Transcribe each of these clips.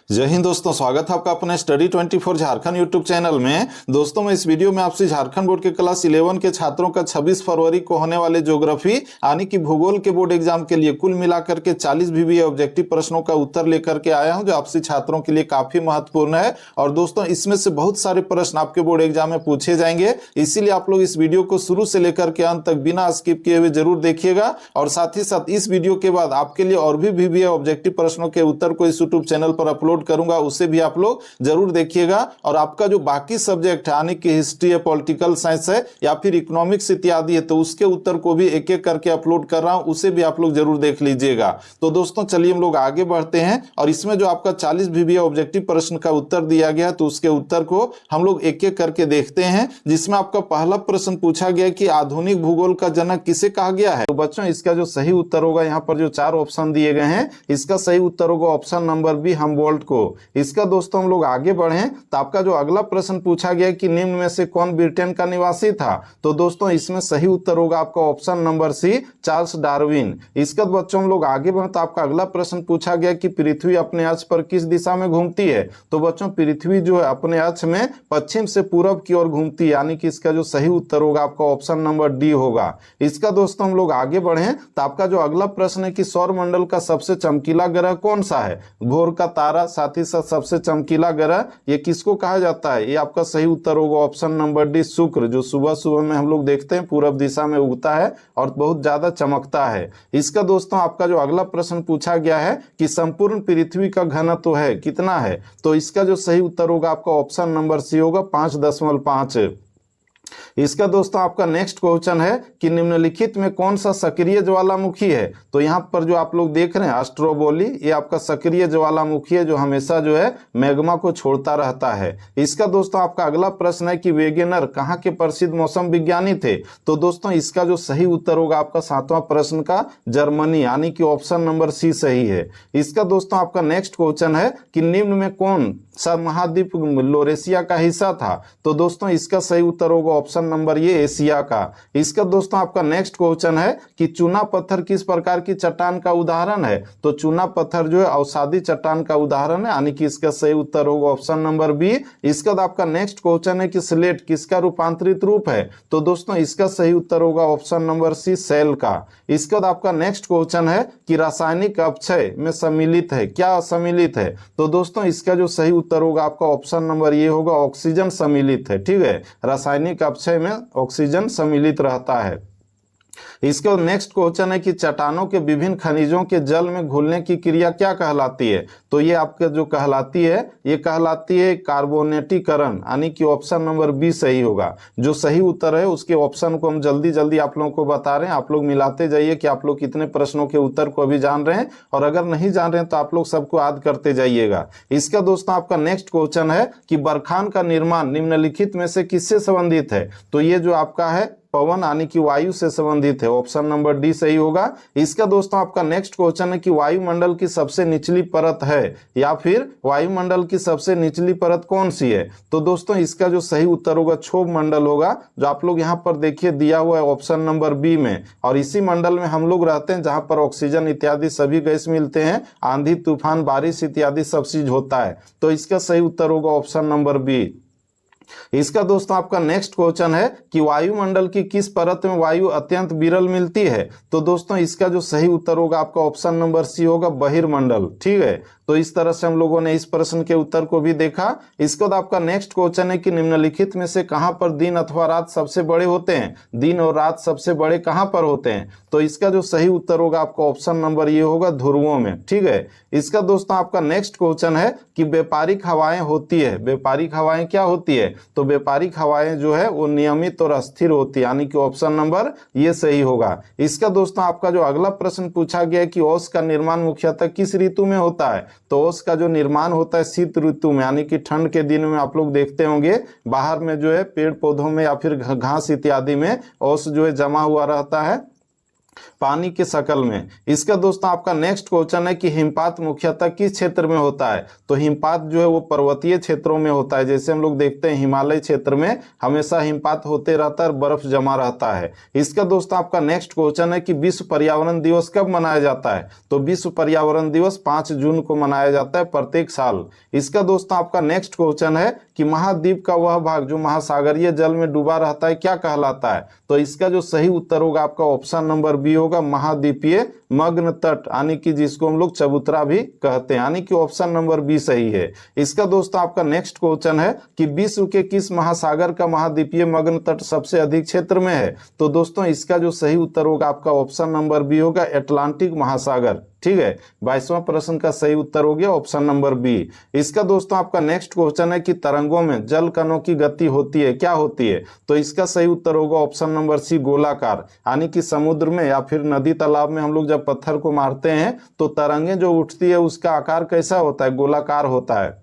जय हिंद दोस्तों, स्वागत है आपका अपने स्टडी 24 झारखंड यूट्यूब चैनल में। दोस्तों मैं इस वीडियो में आपसे झारखंड बोर्ड के क्लास 11 के छात्रों का 26 फरवरी को होने वाले ज्योग्राफी यानी कि भूगोल के बोर्ड एग्जाम के लिए कुल मिलाकर के 40 VBA ऑब्जेक्टिव प्रश्नों का उत्तर लेकर के आया हूं, जो आपसे छात्रों के लिए काफी महत्वपूर्ण है। और दोस्तों इसमें से बहुत सारे प्रश्न आपके बोर्ड एग्जाम में पूछे जाएंगे, इसीलिए आप लोग इस वीडियो को शुरू से लेकर के अंत तक बिना स्किप किए हुए जरूर देखिएगा। और साथ ही साथ इस वीडियो के बाद आपके लिए और भी VBA ऑब्जेक्टिव प्रश्नों के उत्तर को इस यूट्यूब चैनल पर अपलोड करूंगा, उसे भी आप लोग जरूर देखिएगा। और आपका जो बाकी सब्जेक्ट है यानी कि हिस्ट्री है, पॉलिटिकल साइंस है या फिर इकोनॉमिक्स इत्यादि है, तो उसके उत्तर को भी एक एक करके अपलोड कर रहा हूं, उसे भी आप लोग जरूर देख लीजिएगा। तो दोस्तों चलिए हम लोग आगे बढ़ते हैं और इसमें जो आपका 40 VBA ऑब्जेक्टिव प्रश्न का उत्तर दिया गया है, तो उसके उत्तर को हम लोग एक एक करके देखते हैं। जिसमें आपका पहला प्रश्न पूछा गया कि आधुनिक भूगोल का जनक किसे कहा गया है। तो बच्चों इसका जो सही उत्तर होगा, यहाँ पर जो 4 ऑप्शन दिए गए हैं, इसका सही उत्तर होगा ऑप्शन नंबर बी, हमबोल्ट को। इसका दोस्तों हम लोग आगे बढ़ें तो आपका जो अगला प्रश्न पूछा गया कि निम्न में से कौन ब्रिटेन का निवासी था, तो दोस्तों इसमें सही उत्तर होगा आपका option number C, Charles Darwin. इसका बच्चों हम लोग आगे बढ़े तो आपका अगला प्रश्न पूछा गया कि पृथ्वी अपने अक्ष पर किस दिशा में घूमती है। तो बच्चों पृथ्वी जो है अपने अक्ष में पश्चिम से पूरब की ओर घूमती है, यानी कि इसका जो सही उत्तर होगा आपका ऑप्शन नंबर डी होगा। इसका दोस्तों हम लोग आगे बढ़े तो आपका जो अगला प्रश्न है कि सौर मंडल का सबसे चमकीला ग्रह कौन सा है। भोर का तारा, साथ ही साथ सबसे चमकीला ग्रह, ये किसको कहा जाता है। ये आपका सही उत्तर होगा ऑप्शन नंबर डी, शुक्र, जो सुबह सुबह में हम लोग देखते हैं पूरब दिशा में उगता है और बहुत ज्यादा चमकता है। इसका दोस्तों आपका जो अगला प्रश्न पूछा गया है कि संपूर्ण पृथ्वी का घनत्व है कितना है, तो इसका जो सही उत्तर होगा आपका ऑप्शन नंबर सी होगा 5.5। इसका दोस्तों आपका नेक्स्ट क्वेश्चन है कि निम्नलिखित में कौन सा सक्रिय ज्वालामुखी है। तो यहाँ पर जो आप लोग देख रहे हैं एस्ट्रोबोली, ये आपका सक्रिय ज्वालामुखी है जो हमेशा जो है मैग्मा को छोड़ता रहता है। इसका दोस्तों आपका अगला प्रश्न है कि वेगेनर कहाँ के प्रसिद्ध मौसम विज्ञानी थे। तो दोस्तों इसका जो सही उत्तर होगा आपका 7वां प्रश्न का जर्मनी, यानी कि ऑप्शन नंबर सी सही है। इसका दोस्तों आपका नेक्स्ट क्वेश्चन है कि निम्न में कौन सा महाद्वीप लोरेशिया का हिस्सा था। तो दोस्तों इसका सही उत्तर होगा ऑप्शन नंबर ये, एशिया का। इसका दोस्तों आपका नेक्स्ट क्वेश्चन है कि चूना पत्थर किस प्रकार की चट्टान का उदाहरण है। तो चूना पत्थर जो है अवसादी चट्टान का उदाहरण है, यानी कि इसका सही उत्तर होगा ऑप्शन नंबर बी। इसका आपका नेक्स्ट क्वेश्चन है कि स्लेट किसका रूपांतरित रूप है। तो दोस्तों इसका सही उत्तर होगा ऑप्शन नंबर सी, सेल का। इसका आपका नेक्स्ट क्वेश्चन है कि रासायनिक अपक्षय में सम्मिलित है, क्या सम्मिलित है। तो दोस्तों इसका जो सही उत्तर होगा आपका ऑप्शन नंबर ये होगा, ऑक्सीजन सम्मिलित है। ठीक है, रासायनिक अपक्षय में ऑक्सीजन सम्मिलित रहता है। इसका नेक्स्ट क्वेश्चन है कि चट्टानों के विभिन्न खनिजों के जल में घुलने की क्रिया क्या कहलाती है। तो ये आपका जो कहलाती है, ये कहलाती है कार्बोनेटीकरण, यानी कि ऑप्शन नंबर बी सही होगा। जो सही उत्तर है उसके ऑप्शन को हम जल्दी जल्दी आप लोगों को बता रहे हैं, आप लोग मिलाते जाइए कि आप लोग कितने प्रश्नों के उत्तर को अभी जान रहे हैं, और अगर नहीं जान रहे हैं तो आप लोग सबको याद करते जाइएगा। इसका दोस्तों आपका नेक्स्ट क्वेश्चन है कि बरखान का निर्माण निम्नलिखित में से किससे संबंधित है। तो ये जो आपका है पवन यानी कि वायु से संबंधित है, ऑप्शन नंबर डी सही होगा। इसका दोस्तों आपका नेक्स्ट क्वेश्चन है कि वायुमंडल की सबसे निचली परत है या फिर वायुमंडल की सबसे निचली परत कौन सी है। तो दोस्तों इसका जो सही उत्तर होगा क्षोभ मंडल होगा, जो आप लोग यहाँ पर देखिए दिया हुआ है ऑप्शन नंबर बी में। और इसी मंडल में हम लोग रहते हैं जहां पर ऑक्सीजन इत्यादि सभी गैस मिलते हैं, आंधी तूफान बारिश इत्यादि सब चीज होता है। तो इसका सही उत्तर होगा ऑप्शन नंबर बी। इसका दोस्तों आपका नेक्स्ट क्वेश्चन है कि वायुमंडल की किस परत में वायु अत्यंत विरल मिलती है। तो दोस्तों इसका जो सही उत्तर होगा आपका ऑप्शन नंबर सी होगा, बहिर्मंडल। ठीक है, तो इस तरह से हम लोगों ने इस प्रश्न के उत्तर को भी देखा। इसके बाद आपका नेक्स्ट क्वेश्चन है कि निम्नलिखित में से कहां पर दिन अथवा रात सबसे बड़े होते हैं। दिन और रात सबसे बड़े कहां पर होते हैं। तो इसका जो सही उत्तर होगा आपका ऑप्शन नंबर ये होगा, ध्रुवों में। ठीक है, इसका दोस्तों आपका नेक्स्ट क्वेश्चन है कि व्यापारिक हवाएं होती है। व्यापारिक हवाएं क्या होती है। तो व्यापारिक हवाएं जो है वो नियमित और अस्थिर होती है, यानी कि ऑप्शन नंबर ये सही होगा। इसका दोस्तों आपका जो अगला प्रश्न पूछा गया कि ओस का निर्माण मुख्यतः किस ऋतु में होता है। तो ओस का जो निर्माण होता है शीत ऋतु में, यानी कि ठंड के दिन में। आप लोग देखते होंगे बाहर में जो है पेड़ पौधों में या फिर घास इत्यादि में ओस जो है जमा हुआ रहता है, पानी के शक्ल में। इसका दोस्तों आपका नेक्स्ट क्वेश्चन है कि हिमपात मुख्यतः किस क्षेत्र में होता है? तो हिमपात जो है वो पर्वतीय क्षेत्रों में होता है। जैसे हम लोग देखते हैं हिमालय क्षेत्र में हमेशा हिमपात होते रहता है, बर्फ जमा रहता है। इसका दोस्तों आपका नेक्स्ट क्वेश्चन है कि विश्व पर्यावरण दिवस कब मनाया जाता है? तो विश्व पर्यावरण दिवस 5 जून को मनाया जाता है प्रत्येक साल। इसका दोस्तों आपका नेक्स्ट क्वेश्चन है कि महाद्वीप का वह भाग जो महासागरीय जल में डूबा रहता है क्या कहलाता है? तो इसका जो सही उत्तर होगा आपका ऑप्शन नंबर बी होगा, महाद्वीपीय मग्न तट, यानी कि जिसको हम लोग चबूतरा भी कहते हैं, यानी कि ऑप्शन नंबर बी सही है। इसका दोस्तों आपका नेक्स्ट क्वेश्चन है कि विश्व के किस महासागर का महाद्वीपीय मग्न तट सबसे अधिक क्षेत्र में है? तो दोस्तों इसका जो सही उत्तर होगा आपका ऑप्शन नंबर बी होगा, अटलांटिक महासागर। ठीक है, 22वां प्रश्न का सही उत्तर हो गया ऑप्शन नंबर बी। इसका दोस्तों आपका नेक्स्ट क्वेश्चन है कि तरंगों में जल कणों की गति होती है क्या होती है? तो इसका सही उत्तर होगा ऑप्शन नंबर सी, गोलाकार। यानी कि समुद्र में या फिर नदी तालाब में हम लोग जब पत्थर को मारते हैं तो तरंगें जो उठती है उसका आकार कैसा होता है? गोलाकार होता है।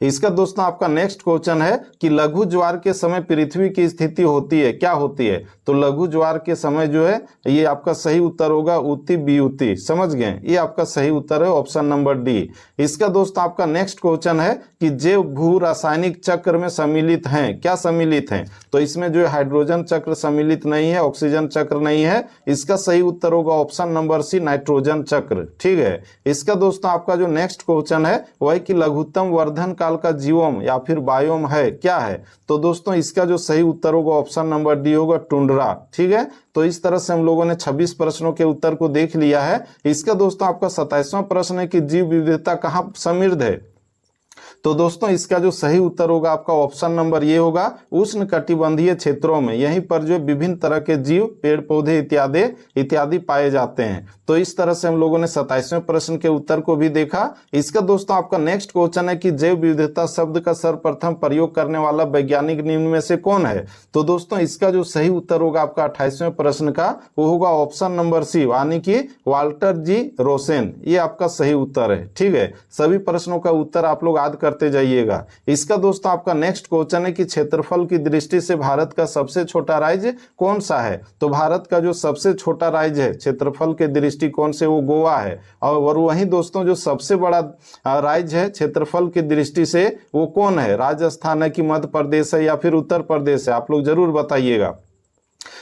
इसका दोस्तों आपका नेक्स्ट क्वेश्चन है कि लघु ज्वार के समय पृथ्वी की स्थिति होती है क्या होती है? तो लघु ज्वार के समय जो है ये आपका सही उत्तर होगा उति वियुति। समझ गए, ये आपका सही उत्तर है ऑप्शन नंबर डी। इसका दोस्तों आपका नेक्स्ट क्वेश्चन है कि जैव भू रासायनिक चक्र में सम्मिलित हैं क्या सम्मिलित हैं? तो इसमें जो हाइड्रोजन चक्र सम्मिलित नहीं है, ऑक्सीजन चक्र नहीं है। इसका सही उत्तर होगा ऑप्शन नंबर सी, नाइट्रोजन चक्र। ठीक है, इसका दोस्तों आपका जो नेक्स्ट क्वेश्चन है वह कि लघुत्तम वर्धन काल का जीवोम या फिर बायोम है क्या है? तो दोस्तों इसका जो सही उत्तर होगा ऑप्शन नंबर डी होगा, टुंड्रा। ठीक है, तो इस तरह से हम लोगों ने 26 प्रश्नों के उत्तर को देख लिया है। इसका दोस्तों आपका 27वां प्रश्न है कि जीव विविधता कहाँ समृद्ध है? तो दोस्तों इसका जो सही उत्तर होगा आपका ऑप्शन नंबर ये होगा, उष्ण कटिबंधीय क्षेत्रों में। यहीं पर जो विभिन्न तरह के जीव, पेड़ पौधे इत्यादि पाए जाते हैं। तो इस तरह से हम लोगों ने 27वें प्रश्न के उत्तर को भी देखा। इसका दोस्तों आपका नेक्स्ट क्वेश्चन है कि जैव विविधता शब्द का सर्वप्रथम प्रयोग करने वाला वैज्ञानिक निम्न में से कौन है? तो दोस्तों इसका जो सही उत्तर होगा आपका 28वें प्रश्न का वो होगा ऑप्शन नंबर सी, यानी कि वाल्टर जी रोसेन। ये आपका सही उत्तर है। ठीक है, सभी प्रश्नों का उत्तर आप लोग याद करते जाइएगा। इसका दोस्तों आपका नेक्स्ट क्वेश्चन है कि क्षेत्रफल की दृष्टि से भारत का सबसे छोटा राज्य कौन सा है? तो भारत का जो सबसे छोटा राज्य है क्षेत्रफल के दृष्टिकोण से वो गोवा है। और वहीं दोस्तों जो सबसे बड़ा राज्य है क्षेत्रफल की दृष्टि से वो कौन है? राजस्थान है कि मध्य प्रदेश है या फिर उत्तर प्रदेश है? आप लोग जरूर बताइएगा।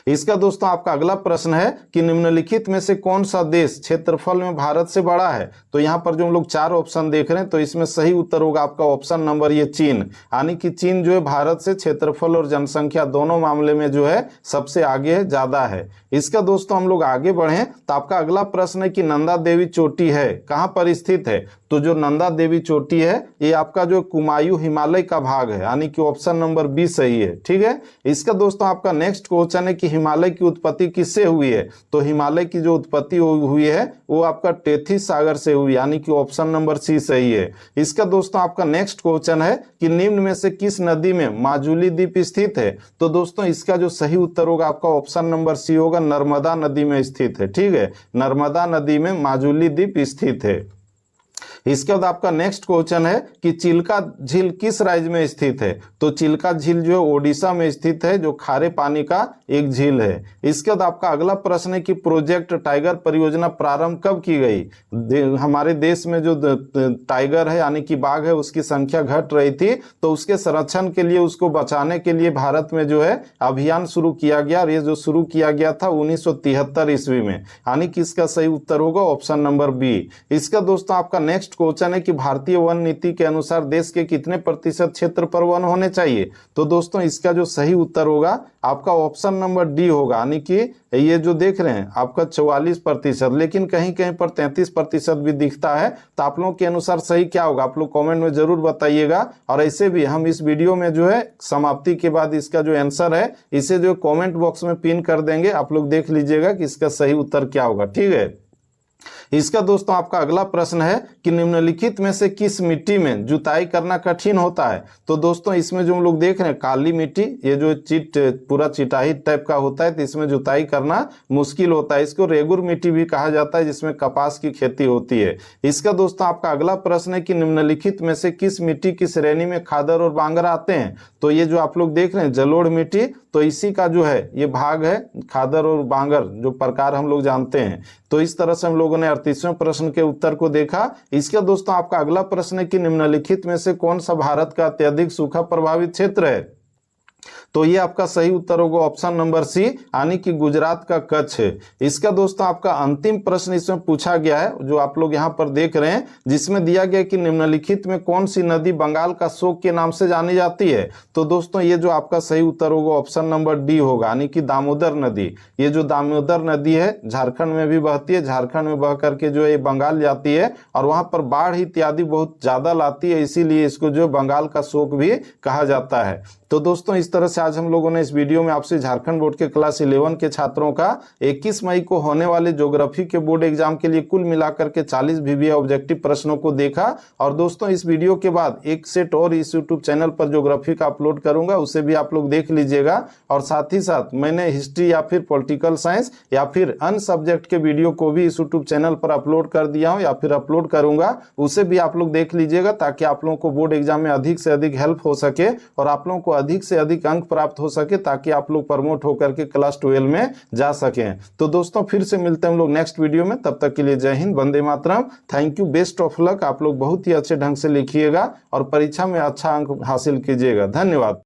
इसका दोस्तों आपका अगला प्रश्न है कि निम्नलिखित में से कौन सा देश क्षेत्रफल में भारत से बड़ा है? तो यहाँ पर जो हम लोग 4 ऑप्शन देख रहे हैं तो इसमें सही उत्तर होगा आपका ऑप्शन नंबर ये, चीन। यानी कि चीन जो है भारत से क्षेत्रफल और जनसंख्या दोनों मामले में जो है सबसे आगे है, ज्यादा है। इसका दोस्तों हम लोग आगे बढ़े तो आपका अगला प्रश्न है कि नंदा देवी चोटी है कहाँ पर स्थित है? तो जो नंदा देवी चोटी है ये आपका जो कुमायूं हिमालय का भाग है, यानी कि ऑप्शन नंबर बी सही है। ठीक है, इसका दोस्तों आपका नेक्स्ट क्वेश्चन है कि हिमालय की उत्पत्ति किससे हुई है? तो हिमालय की जो उत्पत्ति हुई है वो आपका टेथिस सागर से हुई, यानी कि ऑप्शन नंबर सी सही है। इसका दोस्तों आपका नेक्स्ट क्वेश्चन है कि निम्न में से किस नदी में माजुली द्वीप स्थित है? तो दोस्तों इसका जो सही उत्तर होगा आपका ऑप्शन नंबर सी होगा, नर्मदा नदी में स्थित है। ठीक है, नर्मदा नदी में माजुली द्वीप स्थित है। इसके बाद आपका नेक्स्ट क्वेश्चन है कि चिल्का झील किस राज्य में स्थित है? तो चिल्का झील जो है ओडिशा में स्थित है, जो खारे पानी का एक झील है। इसके बाद आपका अगला प्रश्न है कि प्रोजेक्ट टाइगर परियोजना प्रारंभ कब की गई? हमारे देश में जो टाइगर है यानी कि बाघ है उसकी संख्या घट रही थी, तो उसके संरक्षण के लिए, उसको बचाने के लिए भारत में जो है अभियान शुरू किया गया। और ये जो शुरू किया गया था 1973 ईस्वी में, यानी कि इसका सही उत्तर होगा ऑप्शन नंबर बी। इसका दोस्तों आपका नेक्स्ट क्वेश्चन है कि भारतीय वन नीति के अनुसार देश के कितने प्रतिशत क्षेत्र पर वन होने चाहिए? तो दोस्तों इसका जो सही उत्तर होगा आपका ऑप्शन नंबर डी होगा, यानी कि ये जो देख रहे हैं आपका 44%, लेकिन कहीं कहीं पर 33% भी दिखता है। तो आप लोगों के अनुसार सही क्या होगा? आप लोग कमेंट में जरूर बताइएगा। और ऐसे भी हम इस वीडियो में जो है समाप्ति के बाद इसका जो आंसर है इसे जो कमेंट बॉक्स में पिन कर देंगे, आप लोग देख लीजिएगा कि इसका सही उत्तर क्या होगा। ठीक है, इसका दोस्तों आपका अगला प्रश्न है कि निम्नलिखित में से किस मिट्टी में जुताई करना कठिन होता है। तो दोस्तों इसमें जो हम लोग देख रहे हैं काली मिट्टी, ये जो पूरा चिटाही टाइप का होता है, तो इसमें जुताई करना मुश्किल होता है। इसको रेगुर मिट्टी भी कहा जाता है, जिसमें कपास की खेती होती है। इसका दोस्तों आपका अगला प्रश्न है कि निम्नलिखित में से किस मिट्टी की श्रेणी में खादर और बांगर आते हैं। तो ये जो आप लोग देख रहे हैं जलोढ़ मिट्टी, तो इसी का जो है ये भाग है खादर और बांगर जो प्रकार हम लोग जानते हैं। तो इस तरह से हम लोगों ने 38वें प्रश्न के उत्तर को देखा। इसका दोस्तों आपका अगला प्रश्न है कि निम्नलिखित में से कौन सा भारत का अत्यधिक सूखा प्रभावित क्षेत्र है। तो ये आपका सही उत्तर होगा ऑप्शन नंबर सी, यानी कि गुजरात का कच्छ है। इसका दोस्तों आपका अंतिम प्रश्न इसमें पूछा गया है, जो आप लोग यहाँ पर देख रहे हैं, जिसमें दिया गया कि निम्नलिखित में कौन सी नदी बंगाल का शोक के नाम से जानी जाती है। तो दोस्तों ये जो आपका सही उत्तर होगा ऑप्शन नंबर डी होगा, यानी कि दामोदर नदी। ये जो दामोदर नदी है झारखंड में भी बहती है, झारखंड में बह करके जो है बंगाल जाती है और वहां पर बाढ़ इत्यादि बहुत ज्यादा लाती है, इसीलिए इसको जो बंगाल का शोक भी कहा जाता है। तो दोस्तों इस तरह से आज हम लोगों ने इस वीडियो में आपसे झारखंड बोर्ड के क्लास 11 के छात्रों का 21 मई को होने वाले ज्योग्राफी के बोर्ड एग्जाम के लिए कुल मिलाकर के 40 VBA ऑब्जेक्टिव प्रश्नों को देखा। और दोस्तों इस वीडियो के बाद एक सेट और इस यूट्यूब चैनल पर ज्योग्राफी का अपलोड करूंगा, उसे भी आप लोग देख लीजिएगा। और साथ ही साथ मैंने हिस्ट्री या फिर पॉलिटिकल साइंस या फिर अन्य सब्जेक्ट के वीडियो को भी इस यूट्यूब चैनल पर अपलोड कर दिया हूँ या फिर अपलोड करूंगा, उसे भी आप लोग देख लीजिएगा, ताकि आप लोगों को बोर्ड एग्जाम में अधिक से अधिक हेल्प हो सके और आप लोगों को अधिक से अधिक अंक प्राप्त हो सके, ताकि आप लोग प्रमोट होकर के क्लास 12 में जा सकें। तो दोस्तों फिर से मिलते हैं हम लोग नेक्स्ट वीडियो में, तब तक के लिए जय हिंद, वंदे मातरम, thank you, best of luck. आप लोग बहुत ही अच्छे ढंग से लिखिएगा और परीक्षा में अच्छा अंक हासिल कीजिएगा। धन्यवाद।